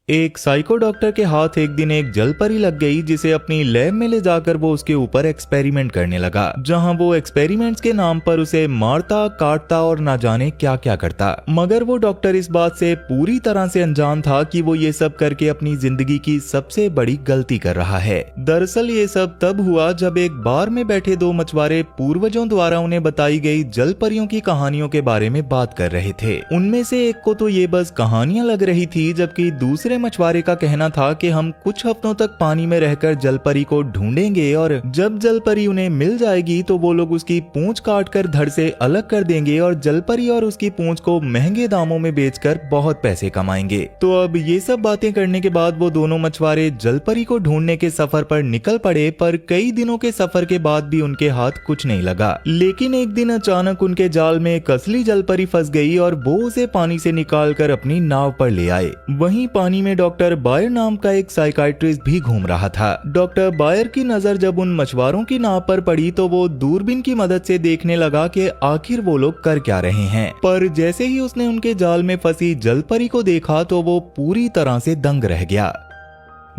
एक psycho doctor के हाथ एक दिन एक जल परी लग गई, जिसे अपनी लैब में ले जाकर वो उसके ऊपर एक्सपेरिमेंट करने लगा, जहां वो एक्सपेरिमेंट्स के नाम पर उसे मारता, काटता और ना जाने क्या क्या करता। मगर वो डॉक्टर इस बात से पूरी तरह से अनजान था कि वो ये सब करके अपनी जिंदगी की सबसे बड़ी गलती कर रहा है। दरअसल ये सब तब हुआ जब एक बार में बैठे दो मछुआरे पूर्वजों द्वारा उन्हें बताई गई जल परियों की कहानियों के बारे में बात कर रहे थे। उनमें से एक को तो ये बस कहानियां लग रही थी, जबकि दूसरे मछुआरे का कहना था कि हम कुछ हफ्तों तक पानी में रहकर जलपरी को ढूंढेंगे और जब जलपरी उन्हें मिल जाएगी तो वो लोग उसकी पूंछ काटकर धड़ से अलग कर देंगे और जलपरी और उसकी पूंछ को महंगे दामों में बेचकर बहुत पैसे कमाएंगे। तो अब ये सब बातें करने के बाद वो दोनों मछुआरे जलपरी को ढूंढने के सफर पर निकल पड़े, पर कई दिनों के सफर के बाद भी उनके हाथ कुछ नहीं लगा। लेकिन एक दिन अचानक उनके जाल में एक असली जलपरी फंस गई और वो उसे पानी से निकाल कर अपनी नाव पर ले आए। वहीं पानी में डॉक्टर बायर नाम का एक साइकाइट्रिस्ट भी घूम रहा था। डॉक्टर बायर की नजर जब उन मछुआरों की नाव पर पड़ी तो वो दूरबीन की मदद से देखने लगा कि आखिर वो लोग कर क्या रहे हैं। पर जैसे ही उसने उनके जाल में फंसी जलपरी को देखा तो वो पूरी तरह से दंग रह गया।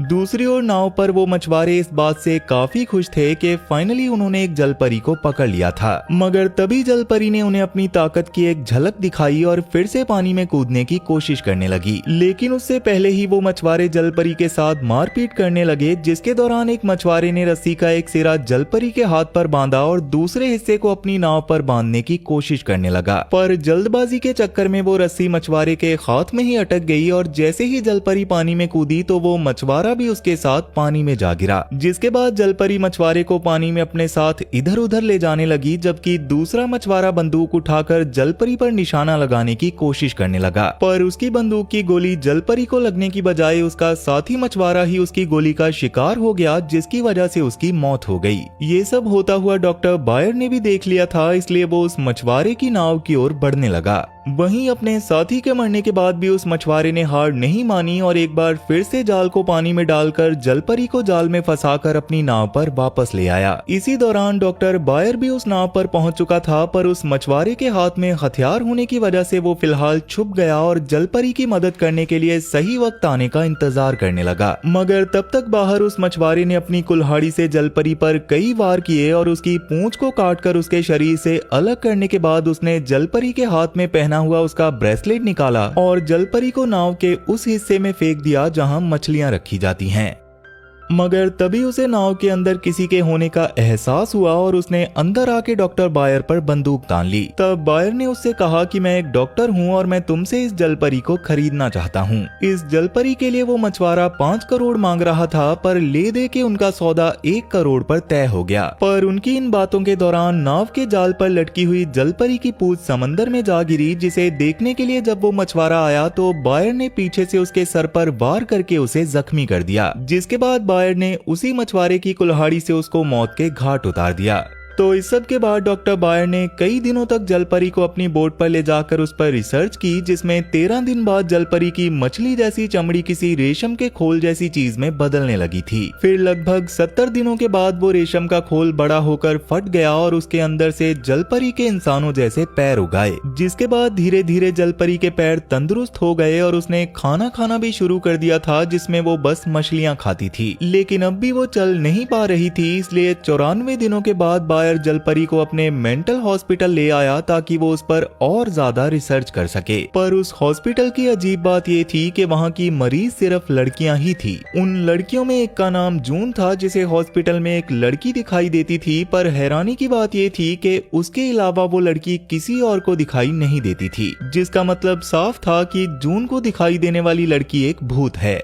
दूसरी ओर नाव पर वो मछुआरे इस बात से काफी खुश थे कि फाइनली उन्होंने एक जलपरी को पकड़ लिया था। मगर तभी जलपरी ने उन्हें अपनी ताकत की एक झलक दिखाई और फिर से पानी में कूदने की कोशिश करने लगी। लेकिन उससे पहले ही वो मछुआरे जलपरी के साथ मारपीट करने लगे, जिसके दौरान एक मछुआरे ने रस्सी का एक सिरा जलपरी के हाथ पर बांधा और दूसरे हिस्से को अपनी नाव पर बांधने की कोशिश करने लगा। पर जल्दबाजी के चक्कर में वो रस्सी मछुआरे के हाथ में ही अटक गई और जैसे ही जलपरी पानी में कूदी तो वो मछुआरा भी उसके साथ पानी में जा गिरा। जिसके बाद जलपरी मछुआरे को पानी में अपने साथ इधर उधर ले जाने लगी, जबकि दूसरा मछुआरा बंदूक उठाकर जलपरी पर निशाना लगाने की कोशिश करने लगा। पर उसकी बंदूक की गोली जलपरी को लगने की बजाय उसका साथी मछुआरा ही उसकी गोली का शिकार हो गया, जिसकी वजह से उसकी मौत हो गई। ये सब होता हुआ डॉक्टर बायर ने भी देख लिया था, इसलिए वो उस मछुआरे की नाव की ओर बढ़ने लगा। वहीं अपने साथी के मरने के बाद भी उस मछुआरे ने हार नहीं मानी और एक बार फिर से जाल को पानी में डालकर जलपरी को जाल में फंसाकर अपनी नाव पर वापस ले आया। इसी दौरान डॉक्टर बायर भी उस नाव पर पहुंच चुका था, पर उस मछुआरे के हाथ में हथियार होने की वजह से वो फिलहाल छुप गया और जलपरी की मदद करने के लिए सही वक्त आने का इंतजार करने लगा। मगर तब तक बाहर उस मछुआरे ने अपनी कुल्हाड़ी से जलपरी पर कई वार किए और उसकी पूंछ को काटकर उसके शरीर से अलग करने के बाद उसने जलपरी के हाथ में पहना हुआ उसका ब्रेसलेट निकाला और जलपरी को नाव के उस हिस्से में फेंक दिया जहां मछलियां रखी जाती हैं। मगर तभी उसे नाव के अंदर किसी के होने का एहसास हुआ और उसने अंदर आके डॉक्टर बायर पर बंदूक तान ली। तब बायर ने उससे कहा कि मैं एक डॉक्टर हूँ और मैं तुमसे इस जलपरी को खरीदना चाहता हूँ। इस जलपरी के लिए वो मछुआरा 5 करोड़ मांग रहा था, पर ले दे के उनका सौदा 1 करोड़ पर तय हो गया। पर उनकी इन बातों के दौरान नाव के जाल पर लटकी हुई जलपरी की पूंछ समंदर में जा गिरी, जिसे देखने के लिए जब वो मछुआरा आया तो बायर ने पीछे से उसके सर पर वार करके उसे जख्मी कर दिया। जिसके बाद बायर ने उसी मछुआरे की कुल्हाड़ी से उसको मौत के घाट उतार दिया। तो इस सब के बाद डॉक्टर बायर ने कई दिनों तक जलपरी को अपनी बोट पर ले जाकर उस पर रिसर्च की, जिसमें 13 दिन बाद जलपरी की मछली जैसी चमड़ी किसी रेशम के खोल जैसी चीज में बदलने लगी थी। फिर लगभग 70 दिनों के बाद वो रेशम का खोल बड़ा होकर फट गया और उसके अंदर से जलपरी के इंसानों जैसे पैर उगाए। जिसके बाद धीरे धीरे जलपरी के पैर तंदुरुस्त हो गए और उसने खाना खाना भी शुरू कर दिया था, जिसमें वो बस मछलियां खाती थी। लेकिन अब भी वो चल नहीं पा रही थी, इसलिए 94 दिनों के बाद बायर जलपरी को अपने मेंटल हॉस्पिटल ले आया ताकि वो उस पर और ज्यादा रिसर्च कर सके। पर उस हॉस्पिटल की अजीब बात ये थी कि वहाँ की मरीज सिर्फ लड़कियां ही थी। उन लड़कियों में एक का नाम जून था, जिसे हॉस्पिटल में एक लड़की दिखाई देती थी, पर हैरानी की बात ये थी कि उसके अलावा वो लड़की किसी और को दिखाई नहीं देती थी, जिसका मतलब साफ था कि जून को दिखाई देने वाली लड़की एक भूत है।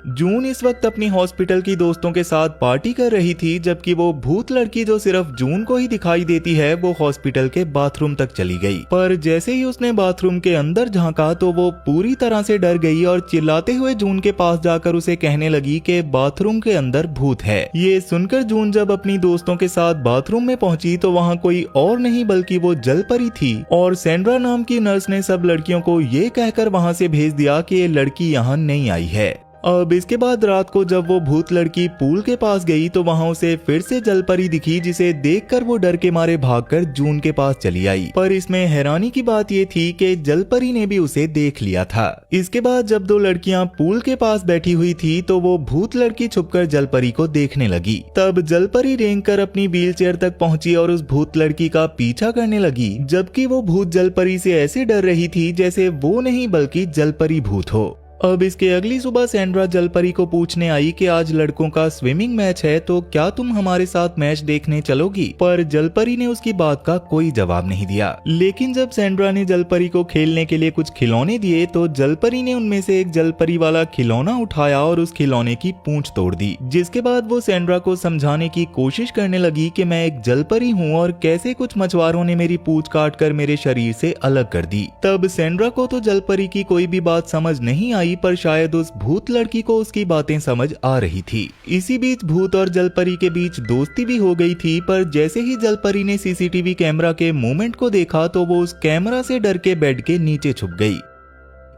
जून इस वक्त अपनी हॉस्पिटल की दोस्तों के साथ पार्टी कर रही थी, जबकि वो भूत लड़की जो सिर्फ जून को ही दिखाई देती है वो हॉस्पिटल के बाथरूम तक चली गई। पर जैसे ही उसने बाथरूम के अंदर झांका तो वो पूरी तरह से डर गई और चिल्लाते हुए जून के पास जाकर उसे कहने लगी कि बाथरूम के अंदर भूत है। ये सुनकर जून जब अपनी दोस्तों के साथ बाथरूम में पहुंची तो वहाँ कोई और नहीं बल्कि वो जलपरी थी और सैंड्रा नाम की नर्स ने सब लड़कियों को ये कहकर वहाँ से भेज दिया कि ये लड़की यहाँ नहीं आई है। अब इसके बाद रात को जब वो भूत लड़की पूल के पास गई तो वहाँ उसे फिर से जलपरी दिखी, जिसे देखकर वो डर के मारे भागकर जून के पास चली आई। पर इसमें हैरानी की बात ये थी कि जलपरी ने भी उसे देख लिया था। इसके बाद जब दो लड़कियां पूल के पास बैठी हुई थी तो वो भूत लड़की छुपकर जलपरी को देखने लगी। तब जलपरी रेंगकर अपनी व्हीलचेयर तक पहुंची और उस भूत लड़की का पीछा करने लगी, जबकि वो भूत जलपरी से ऐसे डर रही थी जैसे वो नहीं बल्कि जलपरी भूत हो। अब इसके अगली सुबह सैंड्रा जलपरी को पूछने आई कि आज लड़कों का स्विमिंग मैच है तो क्या तुम हमारे साथ मैच देखने चलोगी। पर जलपरी ने उसकी बात का कोई जवाब नहीं दिया। लेकिन जब सैंड्रा ने जलपरी को खेलने के लिए कुछ खिलौने दिए तो जलपरी ने उनमें से एक जलपरी वाला खिलौना उठाया और उस खिलौने की पूंछ तोड़ दी। जिसके बाद वो सैंड्रा को समझाने की कोशिश करने लगी कि मैं एक जलपरी हूँ और कैसे कुछ मछुआरों ने मेरी पूंछ काट कर मेरे शरीर से अलग कर दी। तब सैंड्रा को तो जलपरी की कोई भी बात समझ नहीं आई, पर शायद उस भूत लड़की को उसकी बातें समझ आ रही थी। इसी बीच भूत और जलपरी के बीच दोस्ती भी हो गई थी, पर जैसे ही जलपरी ने सीसीटीवी कैमरा के मूवमेंट को देखा तो वो उस कैमरा से डर के बेड के नीचे छुप गई।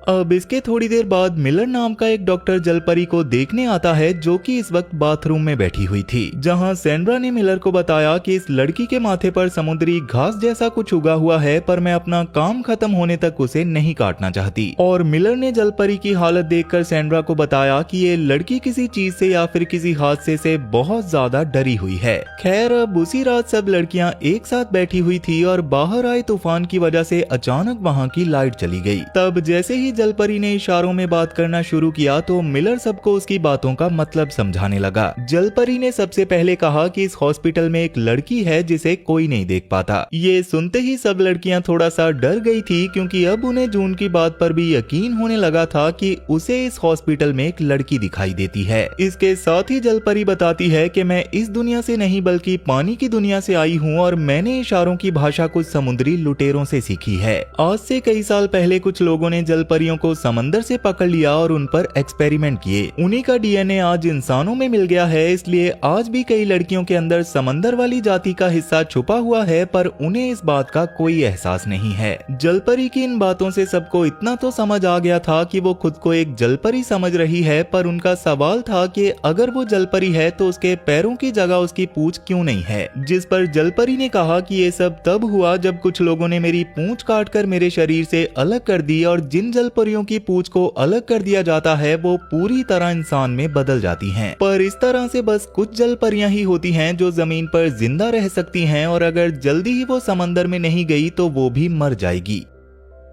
अब इसके थोड़ी देर बाद मिलर नाम का एक डॉक्टर जलपरी को देखने आता है, जो कि इस वक्त बाथरूम में बैठी हुई थी। जहां सैंड्रा ने मिलर को बताया कि इस लड़की के माथे पर समुद्री घास जैसा कुछ उगा हुआ है, पर मैं अपना काम खत्म होने तक उसे नहीं काटना चाहती। और मिलर ने जलपरी की हालत देखकर सैंड्रा को बताया कि ये लड़की किसी चीज से या फिर किसी हादसे से बहुत ज्यादा डरी हुई है। खैर, अब उसी रात सब लड़कियां एक साथ बैठी हुई थी और बाहर आए तूफान की वजह से अचानक वहाँ की लाइट चली गई। तब जैसे ही जलपरी ने इशारों में बात करना शुरू किया तो मिलर सबको उसकी बातों का मतलब समझाने लगा। जलपरी ने सबसे पहले कहा कि इस हॉस्पिटल में एक लड़की है जिसे कोई नहीं देख पाता। ये सुनते ही सब लड़कियां थोड़ा सा डर गई थी, क्योंकि अब उन्हें जून की बात पर भी यकीन होने लगा था कि उसे इस हॉस्पिटल में एक लड़की दिखाई देती है। इसके साथ ही जलपरी बताती है कि मैं इस दुनिया से नहीं बल्कि पानी की दुनिया से आई हूँ और मैंने इशारों की भाषा कुछ समुद्री लुटेरों से सीखी है। आज से कई साल पहले कुछ लोगों ने जलपरियों को समंदर से पकड़ लिया और उन पर एक्सपेरिमेंट किए। उन्हीं का डीएनए आज इंसानों में मिल गया है, इसलिए आज भी कई लड़कियों के अंदर समंदर वाली जाति का हिस्सा छुपा हुआ है, पर उन्हें इस बात का कोई एहसास नहीं है। जलपरी की इन बातों से सबको इतना तो समझ आ गया था कि वो खुद को एक जलपरी समझ रही है, पर उनका सवाल था कि अगर वो जलपरी है तो उसके पैरों की जगह उसकी पूंछ क्यों नहीं है। जिस पर जलपरी ने कहा कि ये सब तब हुआ जब कुछ लोगों ने मेरी पूंछ काटकर मेरे शरीर से अलग कर दी, और जिन जलपरियों की पूंछ को अलग कर दिया जाता है वो पूरी तरह इंसान में बदल जाती हैं। पर इस तरह से बस कुछ जलपरियां ही होती हैं जो जमीन पर जिंदा रह सकती हैं, और अगर जल्दी ही वो समंदर में नहीं गई तो वो भी मर जाएगी।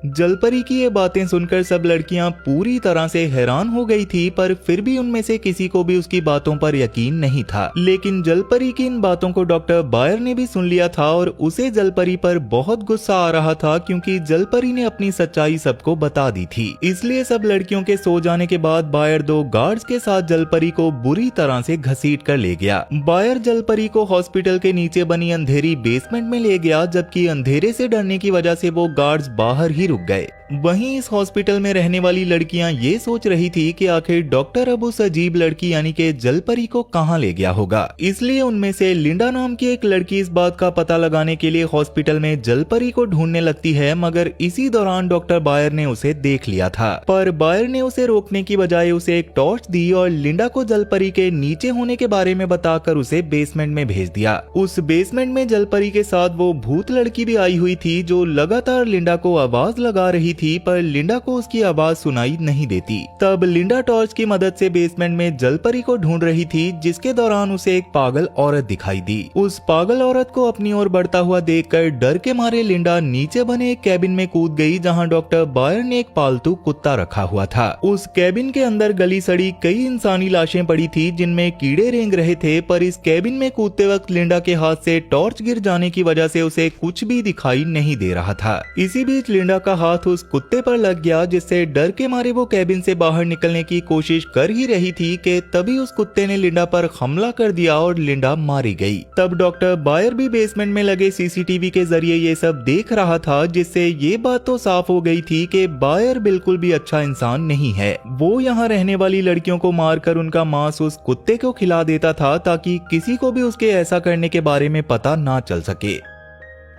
जलपरी की ये बातें सुनकर सब लड़कियां पूरी तरह से हैरान हो गई थी, पर फिर भी उनमें से किसी को भी उसकी बातों पर यकीन नहीं था। लेकिन जलपरी की इन बातों को डॉक्टर बायर ने भी सुन लिया था और उसे जलपरी पर बहुत गुस्सा आ रहा था, क्योंकि जलपरी ने अपनी सच्चाई सबको बता दी थी। इसलिए सब लड़कियों के सो जाने के बाद बायर दो गार्ड्स के साथ जलपरी को बुरी तरह से घसीट कर ले गया। बायर जलपरी को हॉस्पिटल के नीचे बनी अंधेरी बेसमेंट में ले गया, जबकि अंधेरे से डरने की वजह से वो गार्ड्स बाहर ही रुक गए। वहीं इस हॉस्पिटल में रहने वाली लड़कियां ये सोच रही थी कि आखिर डॉक्टर अब उस अजीब लड़की यानी कि जलपरी को कहां ले गया होगा। इसलिए उनमें से लिंडा नाम की एक लड़की इस बात का पता लगाने के लिए हॉस्पिटल में जलपरी को ढूंढने लगती है, मगर इसी दौरान डॉक्टर बायर ने उसे देख लिया था। पर बायर ने उसे रोकने की बजाय उसे एक टॉर्च दी और लिंडा को जलपरी के नीचे होने के बारे में बताकर उसे बेसमेंट में भेज दिया। उस बेसमेंट में जलपरी के साथ वो भूत लड़की भी आई हुई थी, जो लगातार लिंडा को आवाज लगा रही थी, पर लिंडा को उसकी आवाज सुनाई नहीं देती। तब लिंडा टॉर्च की मदद से बेसमेंट में जलपरी को ढूंढ रही थी, जिसके दौरान उसे एक पागल औरत दिखाई दी। उस पागल औरत को अपनी ओर बढ़ता हुआ देखकर डर के मारे लिंडा नीचे बने एक कैबिन में कूद गई, जहां डॉक्टर बायर ने एक पालतू कुत्ता रखा हुआ था। उस कैबिन के अंदर गली सड़ी कई इंसानी लाशें पड़ी थी, जिनमें कीड़े रेंग रहे थे, पर इस कैबिन में कूदते वक्त लिंडा के हाथ से टॉर्च गिर जाने की वजह से उसे कुछ भी दिखाई नहीं दे रहा था। इसी बीच लिंडा का हाथ उस कुत्ते पर लग गया, जिससे डर के मारे वो कैबिन से बाहर निकलने की कोशिश कर ही रही थी कि तभी उस कुत्ते ने लिंडा पर हमला कर दिया और लिंडा मारी गई। तब डॉक्टर बायर भी बेसमेंट में लगे सीसीटीवी के जरिए ये सब देख रहा था, जिससे ये बात तो साफ हो गई थी कि बायर बिल्कुल भी अच्छा इंसान नहीं है। वो यहाँ रहने वाली लड़कियों को मारकर उनका मांस उस कुत्ते को खिला देता था, ताकि किसी को भी उसके ऐसा करने के बारे में पता ना चल सके।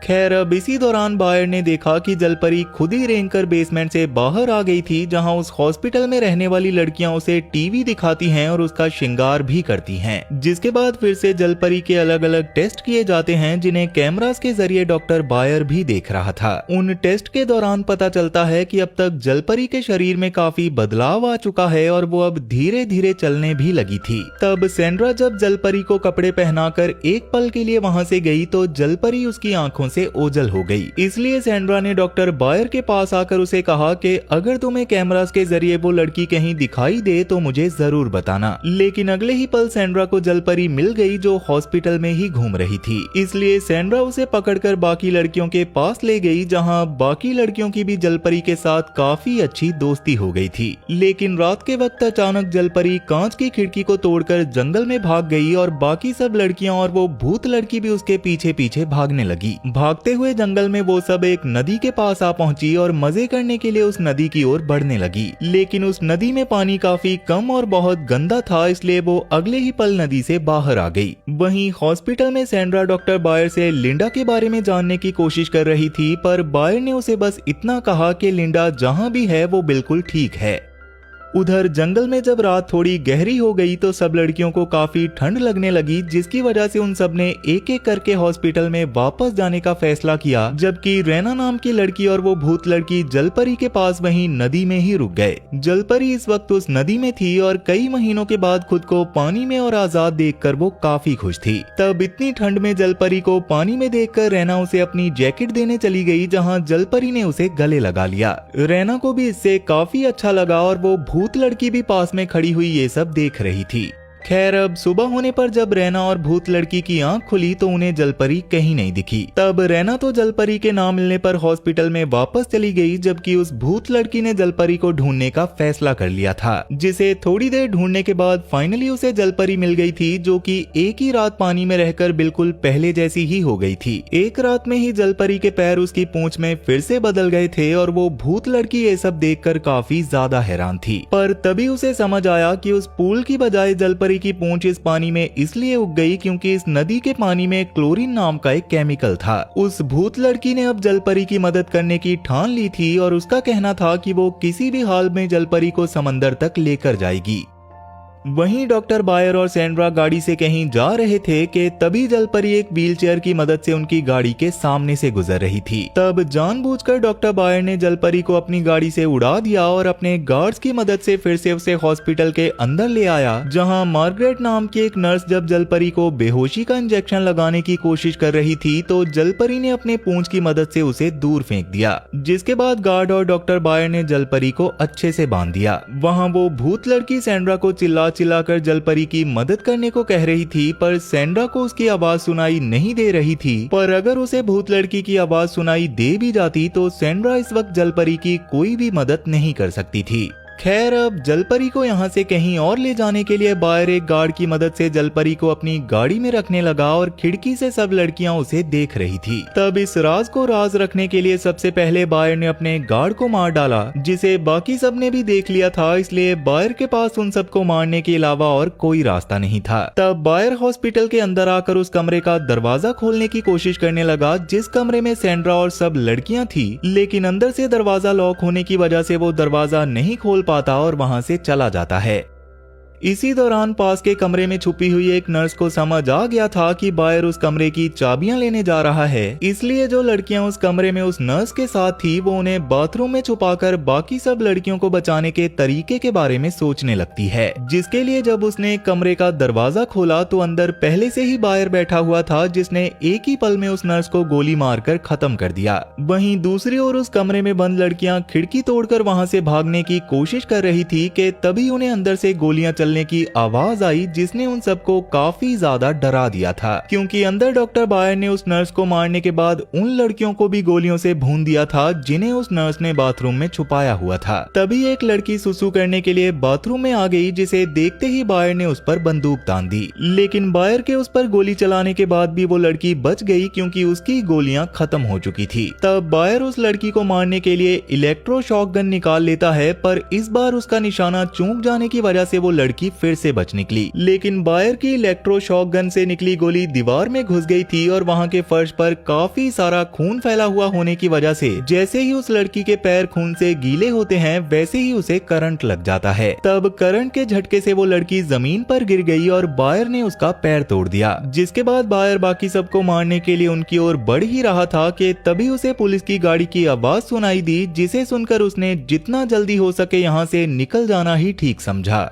खैर अब इसी दौरान बायर ने देखा कि जलपरी खुद ही रेंगकर बेसमेंट से बाहर आ गई थी, जहां उस हॉस्पिटल में रहने वाली लड़कियां उसे टीवी दिखाती हैं और उसका श्रृंगार भी करती हैं। जिसके बाद फिर से जलपरी के अलग अलग टेस्ट किए जाते हैं, जिन्हें कैमरास के जरिए डॉक्टर बायर भी देख रहा था। उन टेस्ट के दौरान पता चलता है कि अब तक जलपरी के शरीर में काफी बदलाव आ चुका है और वो अब धीरे धीरे चलने भी लगी थी। तब सेंड्रा जब जलपरी को कपड़े पहनाकर एक पल के लिए वहां से गई तो जलपरी उसकी आंखों से ओझल हो गई। इसलिए सेंड्रा ने डॉक्टर बायर के पास आकर उसे कहा कि अगर तुम्हें कैमरास के जरिए वो लड़की कहीं दिखाई दे तो मुझे जरूर बताना। लेकिन अगले ही पल सेंड्रा को जलपरी मिल गई, जो हॉस्पिटल में ही घूम रही थी। इसलिए सेंड्रा उसे पकड़कर बाकी लड़कियों के पास ले गई, जहां बाकी लड़कियों की भी जलपरी के साथ काफी अच्छी दोस्ती हो गई थी। लेकिन रात के वक्त अचानक जलपरी कांच की खिड़की को तोड़कर जंगल में भाग गई और बाकी सब लड़कियां और वो भूत लड़की भी उसके पीछे पीछे भागने लगी। भागते हुए जंगल में वो सब एक नदी के पास आ पहुंची और मजे करने के लिए उस नदी की ओर बढ़ने लगी। लेकिन उस नदी में पानी काफी कम और बहुत गंदा था, इसलिए वो अगले ही पल नदी से बाहर आ गई। वहीं हॉस्पिटल में सेंड्रा डॉक्टर बायर से लिंडा के बारे में जानने की कोशिश कर रही थी, पर बायर ने उसे बस इतना कहा कि लिंडा जहां भी है वो बिल्कुल ठीक है। उधर जंगल में जब रात थोड़ी गहरी हो गई तो सब लड़कियों को काफी ठंड लगने लगी, जिसकी वजह से उन सब ने एक एक करके हॉस्पिटल में वापस जाने का फैसला किया। जबकि रैना नाम की लड़की और वो भूत लड़की जलपरी के पास वहीं नदी में ही रुक गए। जलपरी इस वक्त उस नदी में थी और कई महीनों के बाद खुद को पानी में और आजाद देखकर वो काफी खुश थी। तब इतनी ठंड में जलपरी को पानी में देखकर रैना उसे अपनी जैकेट देने चली गई, जहाँ जलपरी ने उसे गले लगा लिया। रैना को भी इससे काफी अच्छा लगा और वो भूत लड़की भी पास में खड़ी हुई ये सब देख रही थी। खैर अब सुबह होने पर जब रैना और भूत लड़की की आंख खुली तो उन्हें जलपरी कहीं नहीं दिखी। तब रैना तो जलपरी के ना मिलने पर हॉस्पिटल में वापस चली गई, जबकि उस भूत लड़की ने जलपरी को ढूंढने का फैसला कर लिया था, जिसे थोड़ी देर ढूंढने के बाद फाइनली उसे जलपरी मिल गई थी, जो कि एक ही रात पानी में रहकर बिल्कुल पहले जैसी ही हो गई थी। एक रात में ही जलपरी के पैर उसकी पूंछ में फिर से बदल गए थे और वो भूत लड़की ये सब देखकर काफी ज्यादा हैरान थी। पर तभी उसे समझ आया कि उस पूल की बजाय जलपरी की पूंछ इस पानी में इसलिए उग गई क्योंकि इस नदी के पानी में क्लोरीन नाम का एक केमिकल था। उस भूत लड़की ने अब जलपरी की मदद करने की ठान ली थी और उसका कहना था कि वो किसी भी हाल में जलपरी को समंदर तक लेकर जाएगी। वहीं डॉक्टर बायर और सेंड्रा गाड़ी से कहीं जा रहे थे कि तभी जलपरी एक व्हीलचेयर की मदद से उनकी गाड़ी के सामने से गुजर रही थी। तब जानबूझकर डॉक्टर बायर ने जलपरी को अपनी गाड़ी से उड़ा दिया और अपने गार्ड्स की मदद से फिर से उसे हॉस्पिटल के अंदर ले आया, जहां मार्गरेट नाम की एक नर्स जब जलपरी को बेहोशी का इंजेक्शन लगाने की कोशिश कर रही थी तो जलपरी ने अपने पूंछ की मदद से उसे दूर फेंक दिया। जिसके बाद गार्ड और डॉक्टर बायर ने जलपरी को अच्छे से बांध दिया। वहाँ वो भूत लड़की सेंड्रा को चिल्लाकर जलपरी की मदद करने को कह रही थी, पर सेंड्रा को उसकी आवाज सुनाई नहीं दे रही थी। पर अगर उसे भूत लड़की की आवाज सुनाई दे भी जाती तो सेंड्रा इस वक्त जलपरी की कोई भी मदद नहीं कर सकती थी। खैर अब जलपरी को यहाँ से कहीं और ले जाने के लिए बायर एक गार्ड की मदद से जलपरी को अपनी गाड़ी में रखने लगा और खिड़की से सब लड़कियां उसे देख रही थी। तब इस राज को राज रखने के लिए सबसे पहले बायर ने अपने गार्ड को मार डाला, जिसे बाकी सब ने भी देख लिया था, इसलिए बायर के पास उन सबको मारने के अलावा और कोई रास्ता नहीं था। तब बायर हॉस्पिटल के अंदर आकर उस कमरे का दरवाजा खोलने की कोशिश करने लगा जिस कमरे में सेंड्रा और सब लड़कियां थी, लेकिन अंदर से दरवाजा लॉक होने की वजह से वो दरवाजा नहीं खोल पाता और वहां से चला जाता है। इसी दौरान पास के कमरे में छुपी हुई एक नर्स को समझ आ गया था कि बायर उस कमरे की चाबियां लेने जा रहा है, इसलिए जो लड़कियां उस कमरे में उस नर्स के साथ थी वो उन्हें बाथरूम में छुपाकर बाकी सब लड़कियों को बचाने के तरीके के बारे में सोचने लगती है। जिसके लिए जब उसने कमरे का दरवाजा खोला तो अंदर पहले से ही बायर बैठा हुआ था, जिसने एक ही पल में उस नर्स को गोली मारकर खत्म कर दिया। वहीं दूसरी ओर उस कमरे में बंद लड़कियां खिड़की तोड़कर वहां से भागने की कोशिश कर रही थी कि तभी उन्हें अंदर से गोलियां चलने की आवाज आई, जिसने उन सबको काफी ज्यादा डरा दिया था, क्योंकि अंदर डॉक्टर बायर ने उस नर्स को मारने के बाद उन लड़कियों को भी गोलियों से भून दिया था जिन्हें उस नर्स ने बाथरूम में छुपाया हुआ था। तभी एक लड़की सुसु करने के लिए बाथरूम में आ गई, जिसे देखते ही बायर ने उस पर बंदूक तान दी, लेकिन बायर के उस पर गोली चलाने के बाद भी वो लड़की बच गई क्योंकि उसकी गोलियां खत्म हो चुकी थी। तब बायर उस लड़की को मारने के लिए इलेक्ट्रो शॉक गन निकाल लेता है, पर इस बार उसका निशाना चूक जाने की वजह से वो लड़की लड़की फिर से बच निकली, लेकिन बायर की इलेक्ट्रो शॉक गन से निकली गोली दीवार में घुस गई थी और वहाँ के फर्श पर काफी सारा खून फैला हुआ होने की वजह से जैसे ही उस लड़की के पैर खून से गीले होते हैं वैसे ही उसे करंट लग जाता है। तब करंट के झटके से वो लड़की जमीन पर गिर गई और बायर ने उसका पैर तोड़ दिया, जिसके बाद बायर बाकी सबको मारने के लिए उनकी ओर बढ़ ही रहा था कि तभी उसे पुलिस की गाड़ी की आवाज सुनाई दी, जिसे सुनकर उसने जितना जल्दी हो सके यहाँ से निकल जाना ही ठीक समझा।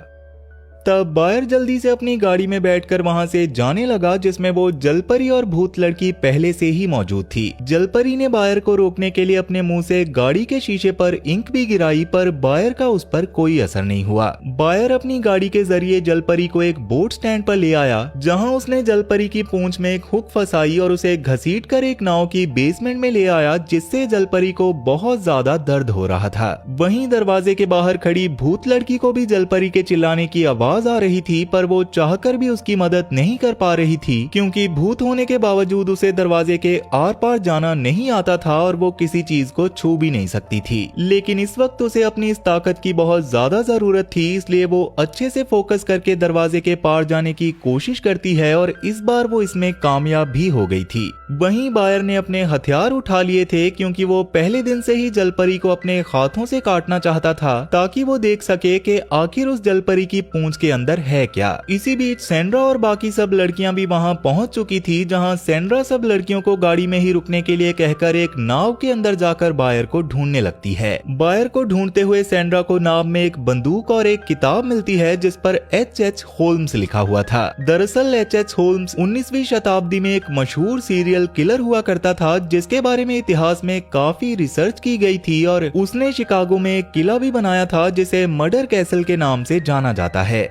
तब बायर जल्दी से अपनी गाड़ी में बैठकर वहां से जाने लगा, जिसमें वो जलपरी और भूत लड़की पहले से ही मौजूद थी। जलपरी ने बायर को रोकने के लिए अपने मुंह से गाड़ी के शीशे पर इंक भी गिराई, पर बायर का उस पर कोई असर नहीं हुआ। बायर अपनी गाड़ी के जरिए जलपरी को एक बोट स्टैंड पर ले आया, जहां उसने जलपरी की पूंछ में एक हुक फंसाई और उसे घसीट कर एक नाव की बेसमेंट में ले आया, जिससे जलपरी को बहुत ज्यादा दर्द हो रहा था। वहीं दरवाजे के बाहर खड़ी भूत लड़की को भी जलपरी के चिल्लाने की आवाज आ रही थी, पर वो चाहकर भी उसकी मदद नहीं कर पा रही थी, क्योंकि भूत होने के बावजूद उसे दरवाजे के आर पार जाना नहीं आता था और वो किसी चीज को छू भी नहीं सकती थी। लेकिन इस वक्त उसे अपनी इस ताकत की बहुत ज्यादा जरूरत थी, इसलिए वो अच्छे से फोकस करके दरवाजे के पार जाने की कोशिश करती है और इस बार वो इसमें कामयाब भी हो गई थी। वहीं बायर ने अपने हथियार उठा लिए थे, क्योंकि वो पहले दिन से ही जलपरी को अपने हाथों से काटना चाहता था, ताकि वो देख सके कि आखिर उस जलपरी की पूंछ के अंदर है क्या। इसी बीच सेंड्रा और बाकी सब लड़कियां भी वहां पहुंच चुकी थी, जहां सेंड्रा सब लड़कियों को गाड़ी में ही रुकने के लिए कहकर एक नाव के अंदर जाकर बायर को ढूंढने लगती है। बायर को ढूंढते हुए सेंड्रा को नाव में एक बंदूक और एक किताब मिलती है, जिस पर H.H. होल्म्स लिखा हुआ था। दरअसल H.H. होल्म्स 19वीं शताब्दी में एक मशहूर सीरियल किलर हुआ करता था, जिसके बारे में इतिहास में काफी रिसर्च की गई थी और उसने शिकागो में एक किला भी बनाया था, जिसे मर्डर कैसल के नाम से जाना जाता है।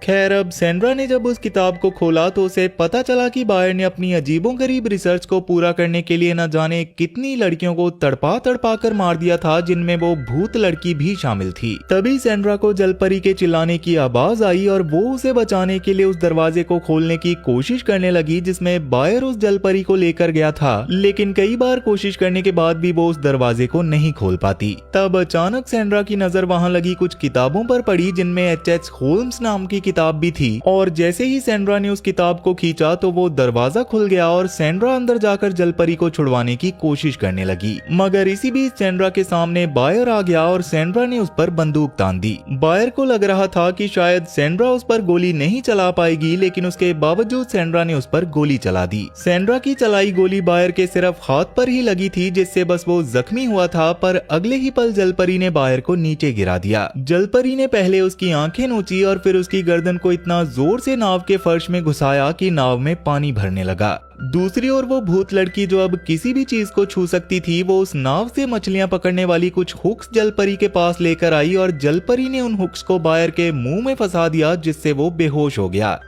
खैर, अब सेंड्रा ने जब उस किताब को खोला तो उसे पता चला कि बायर ने अपनी अजीबोगरीब रिसर्च को पूरा करने के लिए न जाने कितनी लड़कियों को तड़पा तड़पा कर मार दिया था, जिनमें वो भूत लड़की भी शामिल थी। तभी सेंड्रा को जलपरी के चिल्लाने की आवाज आई और वो उसे बचाने के लिए उस दरवाजे को खोलने की कोशिश करने लगी, जिसमें बायर उस जलपरी को लेकर गया था, लेकिन कई बार कोशिश करने के बाद भी वो उस दरवाजे को नहीं खोल पाती। तब अचानक सेंड्रा की नजर वहाँ लगी कुछ किताबों पर पड़ी, जिनमें H.H. होल्म्स नाम की किताब भी थी, और जैसे ही सेंड्रा ने उस किताब को खींचा तो वो दरवाजा खुल गया और सेंड्रा अंदर जाकर जलपरी को छुड़वाने की कोशिश करने लगी। मगर इसी बीच सेंड्रा के सामने बायर आ गया और सेंड्रा ने उस पर बंदूक तान दी। बायर को लग रहा था कि शायद सेंड्रा उस पर गोली नहीं चला पाएगी, लेकिन उसके बावजूद सेंड्रा ने उस पर गोली चला दी। सेंड्रा की चलाई गोली बायर के सिर्फ हाथ पर ही लगी थी, जिससे बस वो जख्मी हुआ था, पर अगले ही पल जलपरी ने बायर को नीचे गिरा दिया। जलपरी ने पहले उसकी आंखें नोची और फिर उसकी गर्दन को इतना जोर से नाव के फर्श में घुसाया कि नाव में पानी भरने लगा। दूसरी ओर वो भूत लड़की, जो अब किसी भी चीज को छू सकती थी, वो उस नाव से मछलियां पकड़ने वाली कुछ हुक्स जलपरी के पास लेकर आई और जलपरी ने उन हुक्स को बायर के मुंह में फंसा दिया, जिससे वो बेहोश हो गया।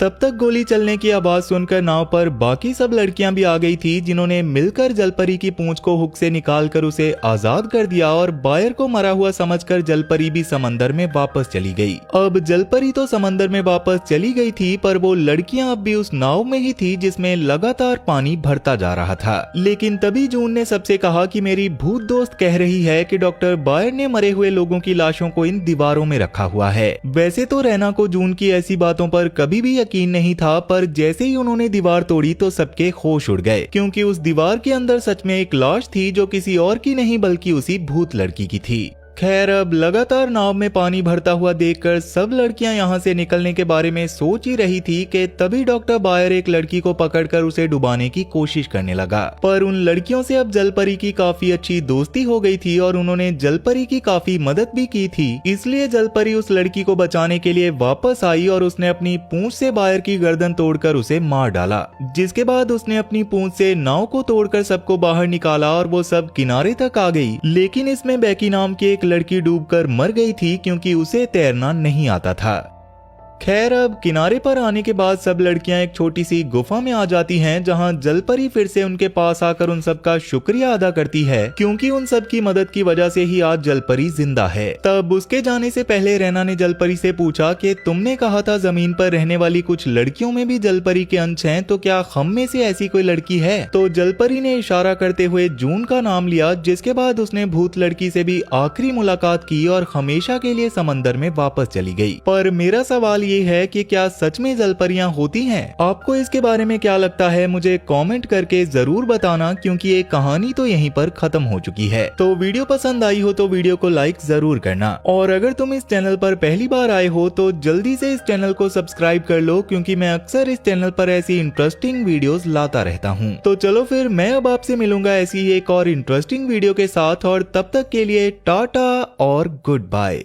तब तक गोली चलने की आवाज सुनकर नाव पर बाकी सब लड़कियां भी आ गई थी, जिन्होंने मिलकर जलपरी की पूंछ को हुक से निकालकर उसे आजाद कर दिया और बायर को मरा हुआ समझकर जलपरी भी समंदर में वापस चली गई। अब जलपरी तो समंदर में वापस चली गई थी, पर वो लड़कियां अब भी उस नाव में ही थी, जिसमें लगातार पानी भरता जा रहा था। लेकिन तभी जून ने सबसे कहा कि मेरी भूत दोस्त कह रही है कि डॉक्टर बायर ने मरे हुए लोगों की लाशों को इन दीवारों में रखा हुआ है। वैसे तो रैना को जून की ऐसी बातों पर कभी भी यकीन नहीं था, पर जैसे ही उन्होंने दीवार तोड़ी तो सबके होश उड़ गए, क्योंकि उस दीवार के अंदर सच में एक लाश थी, जो किसी और की नहीं बल्कि उसी भूत लड़की की थी। खैर, अब लगातार नाव में पानी भरता हुआ देखकर सब लड़कियां यहाँ से निकलने के बारे में सोच ही रही थी कि तभी डॉक्टर बायर एक लड़की को पकड़कर उसे डुबाने की कोशिश करने लगा। पर उन लड़कियों से अब जलपरी की काफी अच्छी दोस्ती हो गई थी और उन्होंने जलपरी की काफी मदद भी की थी। इसलिए जलपरी उस लड़की को बचाने के लिए वापस आई और उसने अपनी पूंछ से बायर की गर्दन तोड़कर उसे मार डाला, जिसके बाद उसने अपनी पूंछ से नाव को तोड़कर सबको बाहर निकाला और वो सब किनारे तक आ गई। लेकिन इसमें बैकी नाम की एक लड़की डूबकर मर गई थी, क्योंकि उसे तैरना नहीं आता था। खैर अब किनारे पर आने के बाद सब लड़कियां एक छोटी सी गुफा में आ जाती हैं, जहां जलपरी फिर से उनके पास आकर उन सब का शुक्रिया अदा करती है, क्योंकि उन सब की मदद की वजह से ही आज जलपरी जिंदा है। तब उसके जाने से पहले रैना ने जलपरी से पूछा कि तुमने कहा था जमीन पर रहने वाली कुछ लड़कियों में भी जलपरी के अंश हैं, तो क्या हम में से ऐसी कोई लड़की है? तो जलपरी ने इशारा करते हुए जून का नाम लिया, जिसके बाद उसने भूत लड़की से भी आखिरी मुलाकात की और हमेशा के लिए समंदर में वापस चली गई। पर मेरा सवाल ये है कि क्या सच में जलपरियां होती हैं? आपको इसके बारे में क्या लगता है, मुझे कमेंट करके जरूर बताना, क्योंकि ये कहानी तो यहीं पर खत्म हो चुकी है। तो वीडियो पसंद आई हो तो वीडियो को लाइक जरूर करना, और अगर तुम इस चैनल पर पहली बार आए हो तो जल्दी से इस चैनल को सब्सक्राइब कर लो, क्योंकि मैं अक्सर इस चैनल पर ऐसी इंटरेस्टिंग वीडियोस लाता रहता हूँ। तो चलो फिर मैं अब आपसे मिलूंगा ऐसी ही एक और इंटरेस्टिंग वीडियो के साथ, और तब तक के लिए टाटा और गुड बाय।